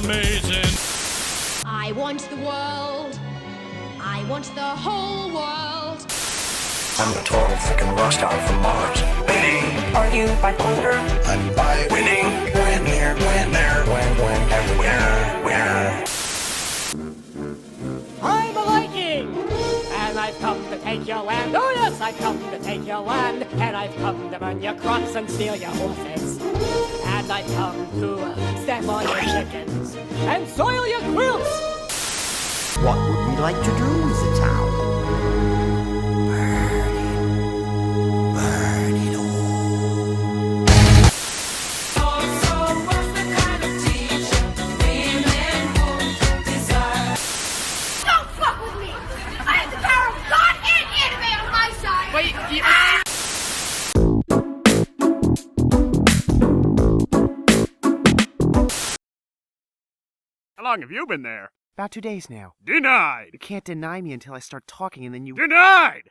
amazing. I want the world. I want the whole world. I'm the total freaking rock star from Mars. Winning. Are you bipolar? I'm by winning. Win here, win there, win everywhere. Where? I'm a Viking, and I've come to take your land. Oh yes, I've come to take your land, and I've come to burn your crops and steal your horses. And I've come to step on your chickens and soil your quilts. What would we like to do with the town? Burn it all. So what's the kind of teacher women would desire? Don't fuck with me! I have the power of God and anime on my side! Wait, How long have you been there? About 2 days now. Denied! You can't deny me until I start talking and then you... Denied!